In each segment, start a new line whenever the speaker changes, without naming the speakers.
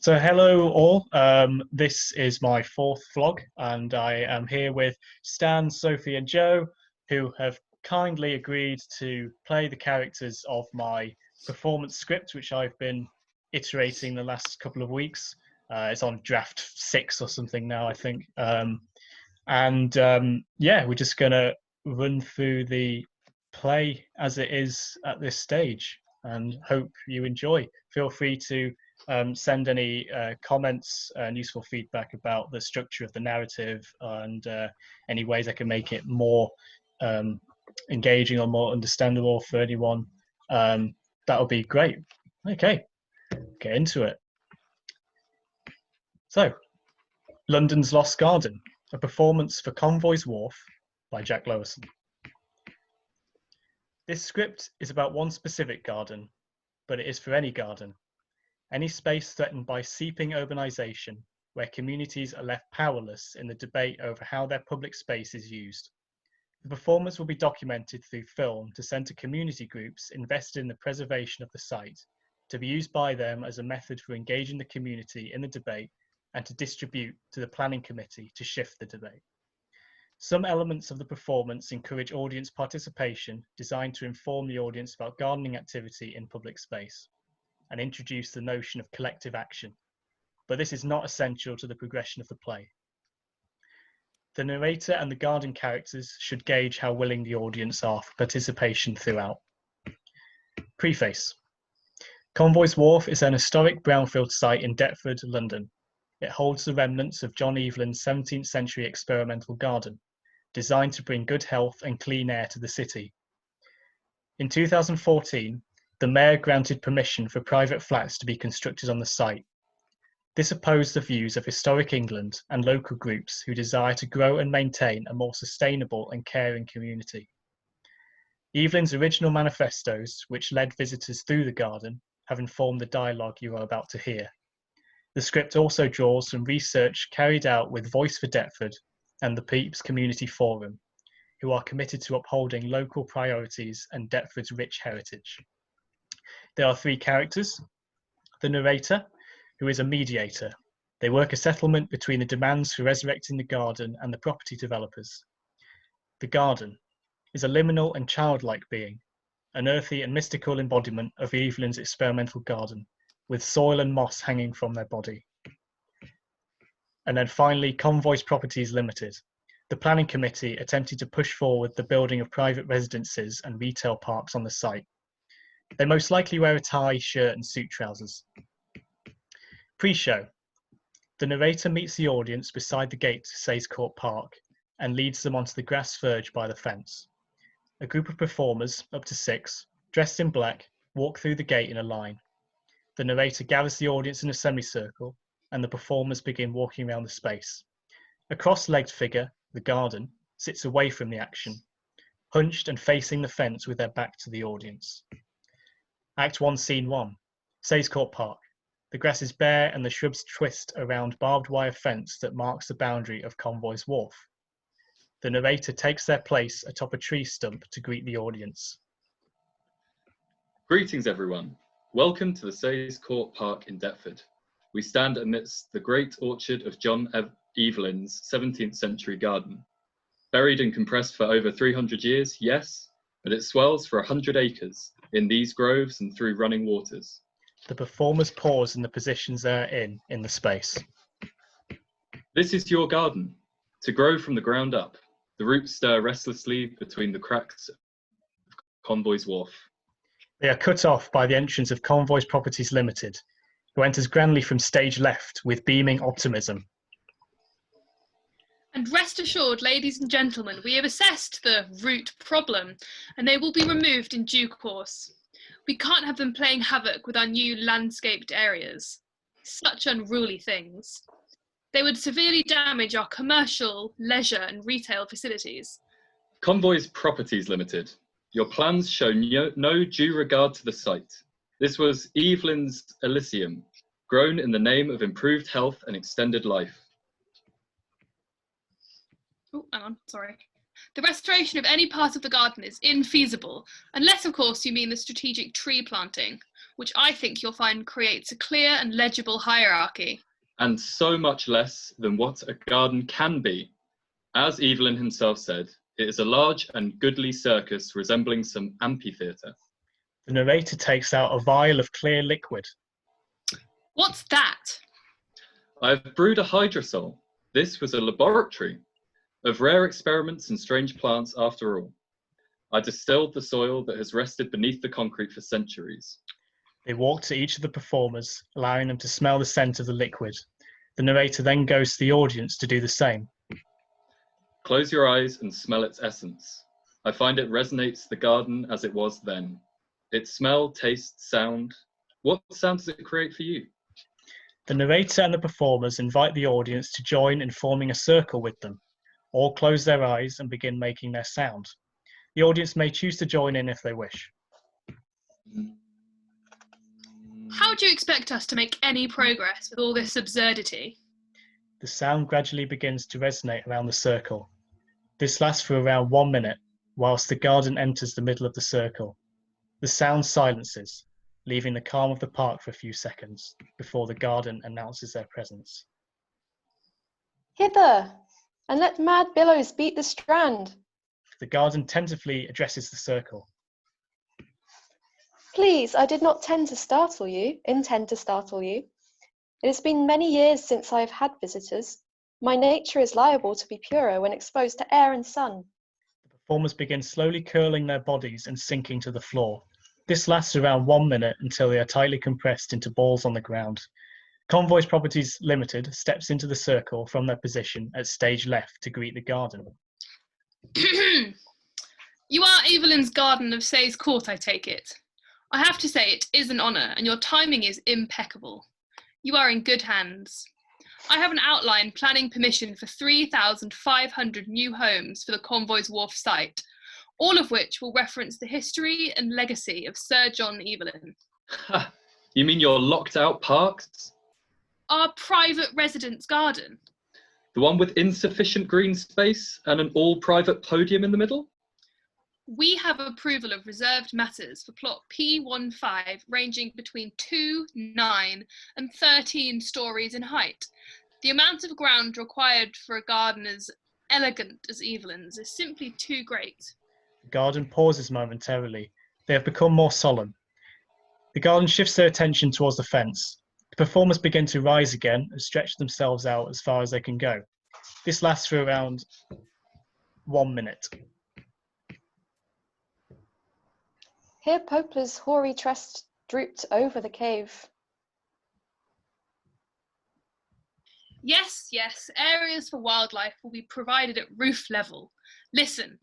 So hello all, this is my fourth vlog and I am here with Stan, Sophie and Joe, who have kindly agreed to play the characters of my performance script, which I've been iterating the last couple of weeks. It's on draft 6 or something now, I think. Yeah, we're just going to run through the play as it is at this stage and hope you enjoy. Feel free to send any comments and useful feedback about the structure of the narrative and any ways I can make it more engaging or more understandable for anyone. That would be great. Okay, get into it. So, London's Lost Garden, a performance for Convoys Wharf by Jack Lowerson. This script is about one specific garden, but it is for any garden. Any space threatened by seeping urbanisation, where communities are left powerless in the debate over how their public space is used. The performance will be documented through film to centre community groups invested in the preservation of the site, to be used by them as a method for engaging the community in the debate and to distribute to the planning committee to shift the debate. Some elements of the performance encourage audience participation, designed to inform the audience about gardening activity in public space and introduce the notion of collective action, but this is not essential to the progression of the play. The narrator and the garden characters should gauge how willing the audience are for participation throughout. Preface. Convoys Wharf is an historic brownfield site in Deptford, London. It holds the remnants of John Evelyn's 17th century experimental garden, designed to bring good health and clean air to the city. In 2014, the mayor granted permission for private flats to be constructed on the site. This opposed the views of Historic England and local groups who desire to grow and maintain a more sustainable and caring community. Evelyn's original manifestos, which led visitors through the garden, have informed the dialogue you are about to hear. The script also draws from research carried out with Voice for Deptford and the Peeps Community Forum, who are committed to upholding local priorities and Deptford's rich heritage. There are three characters: the narrator, who is a mediator. They work a settlement between the demands for resurrecting the garden and the property developers. The garden is a liminal and childlike being, an earthy and mystical embodiment of Evelyn's experimental garden, with soil and moss hanging from their body. And then finally, Convoys Properties Limited, the planning committee attempting to push forward the building of private residences and retail parks on the site. They most likely wear a tie, shirt and suit trousers. Pre-show. The narrator meets the audience beside the gate to Sayes Court Park and leads them onto the grass verge by the fence. A group of performers, up to 6, dressed in black, walk through the gate in a line. The narrator gathers the audience in a semicircle and the performers begin walking around the space. A cross-legged figure, the garden, sits away from the action, hunched and facing the fence with their back to the audience. Act 1, Scene 1. Sayes Court Park. The grass is bare and the shrubs twist around barbed wire fence that marks the boundary of Convoys Wharf. The narrator takes their place atop a tree stump to greet the audience.
Greetings everyone. Welcome to the Sayes Court Park in Deptford. We stand amidst the great orchard of John Evelyn's 17th century garden. Buried and compressed for over 300 years, yes, but it swells for 100 acres in these groves and through running waters.
The performers pause in the positions they are in the space.
This is your garden, to grow from the ground up. The roots stir restlessly between the cracks of Convoys Wharf.
They are cut off by the entrance of Convoys Properties Limited, who enters grandly from stage left with beaming optimism.
And rest assured, ladies and gentlemen, we have assessed the root problem and they will be removed in due course. We can't have them playing havoc with our new landscaped areas. Such unruly things. They would severely damage our commercial, leisure and retail facilities.
Convoys Properties Limited. Your plans show no due regard to the site. This was Evelyn's Elysium, grown in the name of improved health and extended life.
Oh, hang on, sorry. The restoration of any part of the garden is infeasible, unless, of course, you mean the strategic tree planting. which I think you'll find creates a clear and legible hierarchy.
And so much less than what a garden can be. As Evelyn himself said, it is a large and goodly circus resembling some amphitheatre.
The narrator takes out a vial of clear liquid.
What's that?
I've brewed a hydrosol. This was a laboratory of rare experiments and strange plants after all. I distilled the soil that has rested beneath the concrete for centuries.
They walk to each of the performers, allowing them to smell the scent of the liquid. The narrator then goes to the audience to do the same.
Close your eyes and smell its essence. I find it resonates the garden as it was then. Its smell, taste, sound. What sound does it create for you?
The narrator and the performers invite the audience to join in forming a circle with them. All close their eyes and begin making their sound. The audience may choose to join in if they wish.
How do you expect us to make any progress with all this absurdity?
The sound gradually begins to resonate around the circle. This lasts for around 1 minute, whilst the garden enters the middle of the circle. The sound silences, leaving the calm of the park for a few seconds before the garden announces their presence.
Hither, and let mad billows beat the strand.
The garden tentatively addresses the circle.
Please, I did not intend to startle you. It has been many years since I have had visitors. My nature is liable to be purer when exposed to air and sun.
The performers begin slowly curling their bodies and sinking to the floor. This lasts around 1 minute until they are tightly compressed into balls on the ground. Convoys Properties Limited steps into the circle from their position at stage left to greet the garden.
You are Evelyn's garden of Sayes Court, I take it. I have to say it is an honour, and your timing is impeccable. You are in good hands. I have an outline planning permission for 3,500 new homes for the Convoys Wharf site, all of which will reference the history and legacy of Sir John Evelyn.
You mean your locked out parks?
Our private residence garden.
The one with insufficient green space and an all-private podium in the middle?
We have approval of reserved matters for plot P15 ranging between 2, 9 and 13 stories in height. The amount of ground required for a garden as elegant as Evelyn's is simply too great.
The garden pauses momentarily. They have become more solemn. The garden shifts their attention towards the fence. The performers begin to rise again and stretch themselves out as far as they can go. This lasts for around 1 minute.
Here Poplar's hoary tress drooped over the cave.
Yes, areas for wildlife will be provided at roof level. Listen,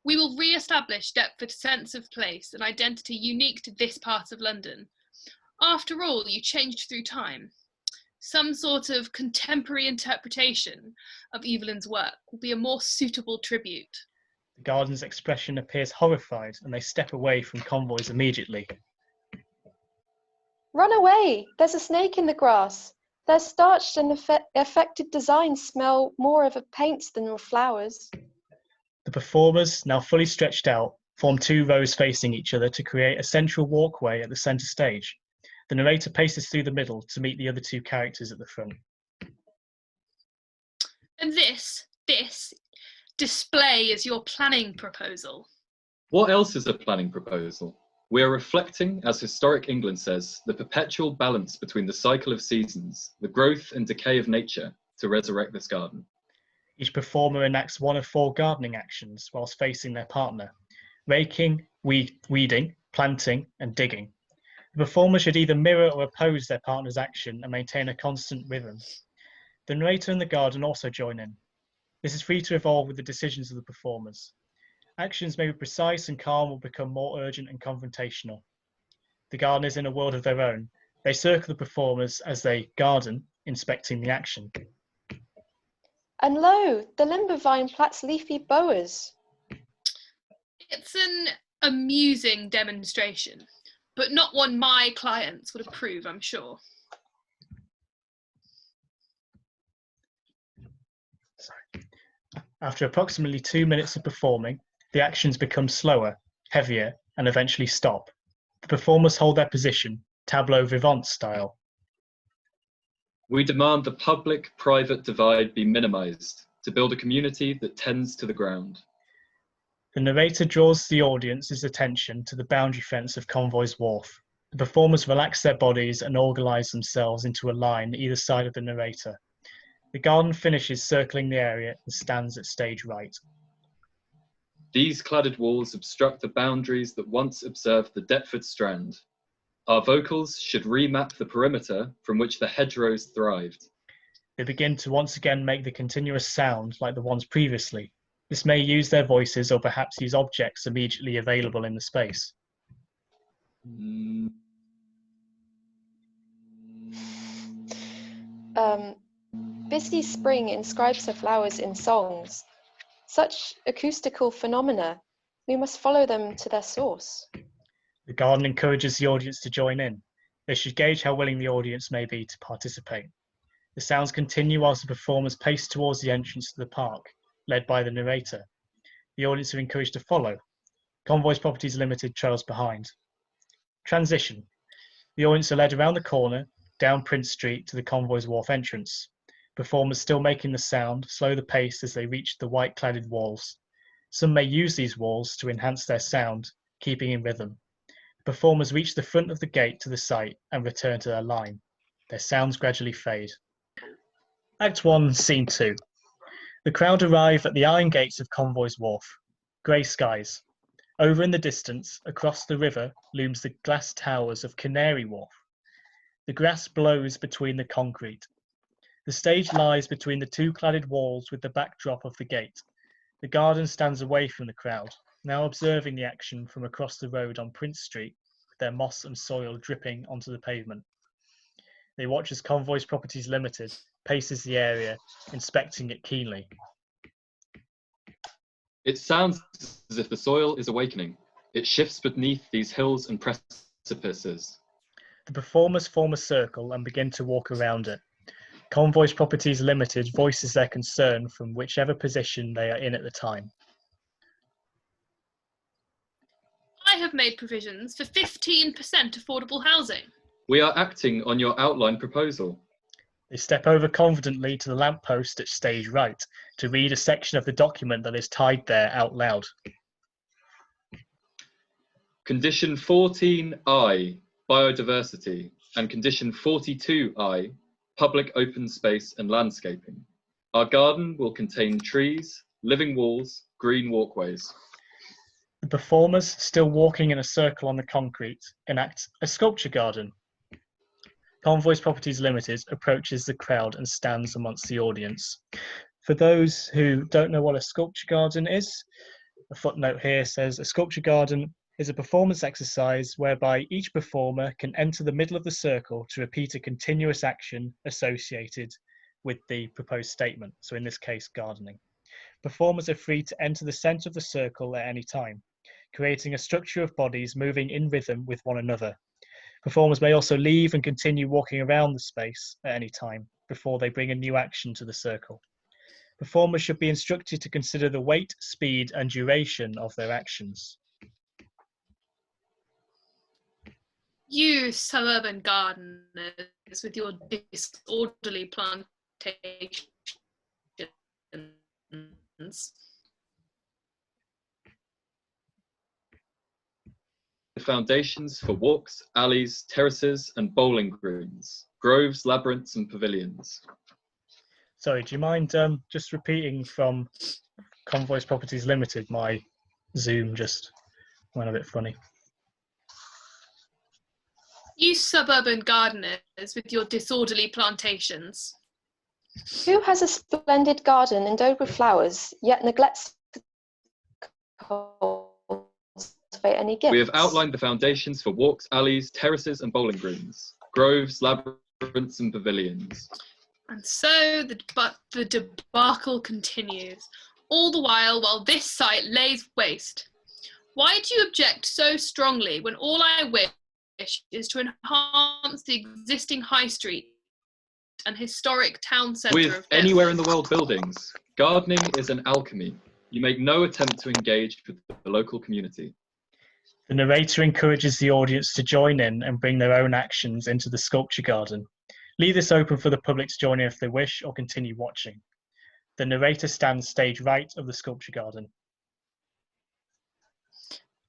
we will re-establish Deptford's sense of place and identity unique to this part of London. After all, you changed through time. Some sort of contemporary interpretation of Evelyn's work will be a more suitable tribute.
The garden's expression appears horrified and they step away from Convoys immediately.
Run away! There's a snake in the grass. Their starched and affected designs smell more of a paint than of flowers.
The performers, now fully stretched out, form 2 rows facing each other to create a central walkway at the centre stage. The narrator paces through the middle to meet the other 2 characters at the front.
And this display is your planning proposal.
What else is a planning proposal? We are reflecting, as historic England says, the perpetual balance between the cycle of seasons, the growth and decay of nature, to resurrect this garden.
Each performer enacts 1 of 4 gardening actions whilst facing their partner: raking, weeding, planting, and digging. The performer should either mirror or oppose their partner's action and maintain a constant rhythm. The narrator and the garden also join in. This is free to evolve with the decisions of the performers. Actions may be precise and calm or become more urgent and confrontational. The garden is in a world of their own. They circle the performers as they garden, inspecting the action.
And lo, the limber vine plats leafy boas.
It's an amusing demonstration, but not one my clients would approve, I'm sure.
After approximately 2 minutes of performing, the actions become slower, heavier, and eventually stop. The performers hold their position, tableau vivant style.
We demand the public-private divide be minimised to build a community that tends to the ground.
The narrator draws the audience's attention to the boundary fence of Convoys Wharf. The performers relax their bodies and organise themselves into a line either side of the narrator. The garden finishes circling the area and stands at stage right.
These cladded walls obstruct the boundaries that once observed the Deptford Strand. Our vocals should remap the perimeter from which the hedgerows thrived.
They begin to once again make the continuous sound like the ones previously. This may use their voices or perhaps use objects immediately available in the space.
Busy spring inscribes her flowers in songs. Such acoustical phenomena, we must follow them to their source.
The garden encourages the audience to join in. They should gauge how willing the audience may be to participate. The sounds continue whilst the performers pace towards the entrance to the park, led by the narrator. The audience are encouraged to follow. Convoys Properties Limited trails behind. Transition. The audience are led around the corner, down Prince Street to the Convoys Wharf entrance. Performers still making the sound slow the pace as they reach the white cladded walls. Some may use these walls to enhance their sound, keeping in rhythm. The performers reach the front of the gate to the site and return to their line. Their sounds gradually fade. Act 1, Scene 2. The crowd arrive at the iron gates of Convoys Wharf. Grey skies. Over in the distance, across the river, looms the glass towers of Canary Wharf. The grass blows between the concrete. The stage lies between the two cladded walls with the backdrop of the gate. The garden stands away from the crowd, now observing the action from across the road on Prince Street, with their moss and soil dripping onto the pavement. They watch as Convoys Properties Limited paces the area, inspecting it keenly.
It sounds as if the soil is awakening. It shifts beneath these hills and precipices.
The performers form a circle and begin to walk around it. Convoys Properties Limited voices their concern from whichever position they are in at the time.
I have made provisions for 15% affordable housing.
We are acting on your outline proposal.
They step over confidently to the lamppost at stage right to read a section of the document that is tied there out loud.
Condition 14I, biodiversity, and condition 42I, public open space and landscaping. Our garden will contain trees, living walls, green walkways.
The performers, still walking in a circle on the concrete, enact a sculpture garden. Convoys Properties Limited approaches the crowd and stands amongst the audience. For those who don't know what a sculpture garden is, a footnote here says a sculpture garden is a performance exercise whereby each performer can enter the middle of the circle to repeat a continuous action associated with the proposed statement, so in this case, gardening. Performers are free to enter the centre of the circle at any time, creating a structure of bodies moving in rhythm with one another. Performers may also leave and continue walking around the space at any time before they bring a new action to the circle. Performers should be instructed to consider the weight, speed, and duration of their actions.
You suburban gardeners with your disorderly plantations.
The foundations for walks, alleys, terraces, and bowling greens, groves, labyrinths, and pavilions.
Sorry, do you mind just repeating from Convoys Properties Limited? My Zoom just went a bit funny.
You suburban gardeners with your disorderly plantations.
Who has a splendid garden endowed with flowers, yet neglects to cultivate any gifts?
We have outlined the foundations for walks, alleys, terraces, and bowling greens, groves, labyrinths, and pavilions.
And so the debacle continues, all the while this site lays waste. Why do you object so strongly when all I wish is to enhance the existing high street and historic town centre of
With anywhere in the world buildings, gardening is an alchemy. You make no attempt to engage with the local community.
The narrator encourages the audience to join in and bring their own actions into the sculpture garden. Leave this open for the public to join in if they wish, or continue watching. The narrator stands stage right of the sculpture garden.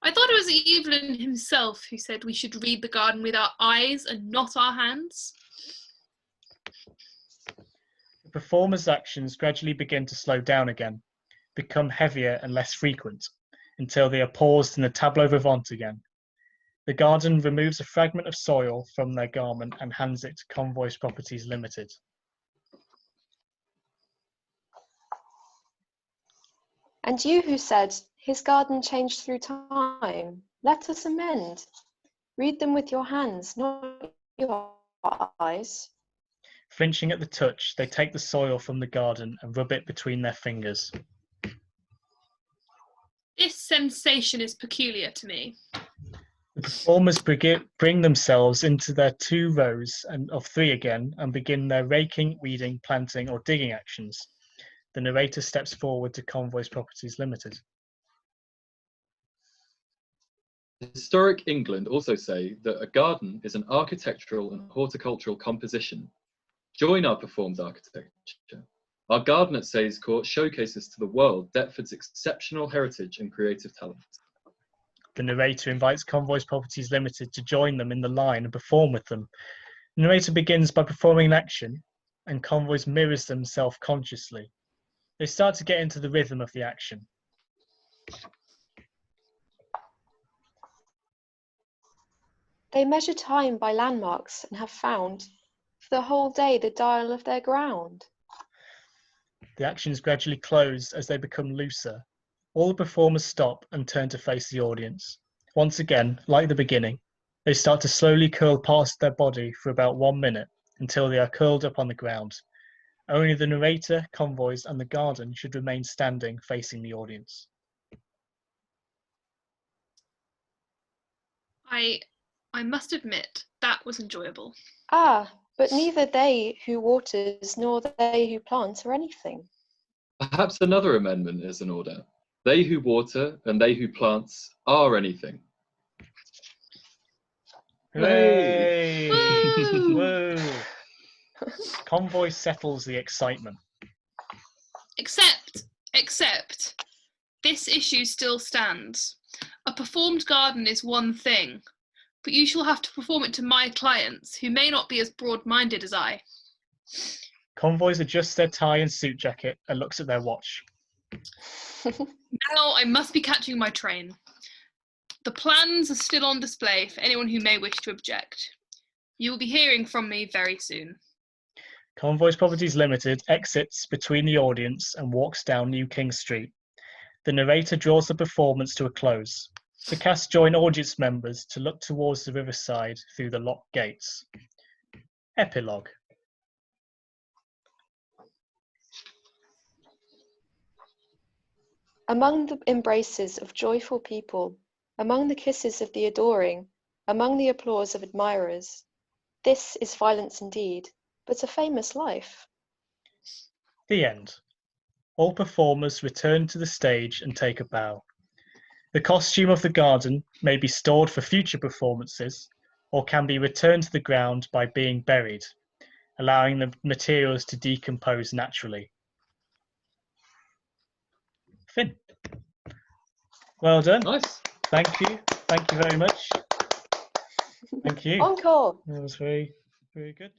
I thought it was Evelyn himself who said we should read the garden with our eyes and not our hands.
The performer's actions gradually begin to slow down again, become heavier and less frequent, until they are paused in the tableau vivant again. The garden removes a fragment of soil from their garment and hands it to Convoys Properties Limited.
And you who said, his garden changed through time, let us amend. Read them with your hands, not your eyes.
Flinching at the touch, they take the soil from the garden and rub it between their fingers.
This sensation is peculiar to me.
The performers bring themselves into their 2 rows of 3 again and begin their raking, weeding, planting or digging actions. The narrator steps forward to Convoys Properties Limited.
Historic England also say that a garden is an architectural and horticultural composition. Join our performed architecture. Our garden at Sayes Court showcases to the world Deptford's exceptional heritage and creative talent.
The narrator invites Convoys Properties Limited to join them in the line and perform with them. The narrator begins by performing an action, and Convoys mirrors them self-consciously. They start to get into the rhythm of the action.
They measure time by landmarks and have found, for the whole day, the dial of their ground.
The actions gradually close as they become looser. All the performers stop and turn to face the audience. Once again, like the beginning, they start to slowly curl past their body for about 1 minute until they are curled up on the ground. Only the narrator, Convoys, and the garden should remain standing facing the audience.
I must admit, that was enjoyable.
Ah, but neither they who waters nor they who plant are anything.
Perhaps another amendment is in order. They who water and they who plants are anything.
Hooray!
Woo!
Woo! Convoy settles the excitement.
Except, this issue still stands. A performed garden is one thing, but you shall have to perform it to my clients, who may not be as broad-minded as I.
Convoys adjust their tie and suit jacket and looks at their watch.
Now I must be catching my train. The plans are still on display for anyone who may wish to object. You will be hearing from me very soon.
Convoys Properties Limited exits between the audience and walks down New King Street. The narrator draws the performance to a close. The cast join audience members to look towards the riverside through the locked gates. Epilogue.
Among the embraces of joyful people, among the kisses of the adoring, among the applause of admirers, this is violence indeed, but a famous life.
The end. All performers return to the stage and take a bow. The costume of the garden may be stored for future performances or can be returned to the ground by being buried, allowing the materials to decompose naturally. Finn. Well done.
Nice.
Thank you. Thank you very much. Thank you.
Encore!
That was very, very good.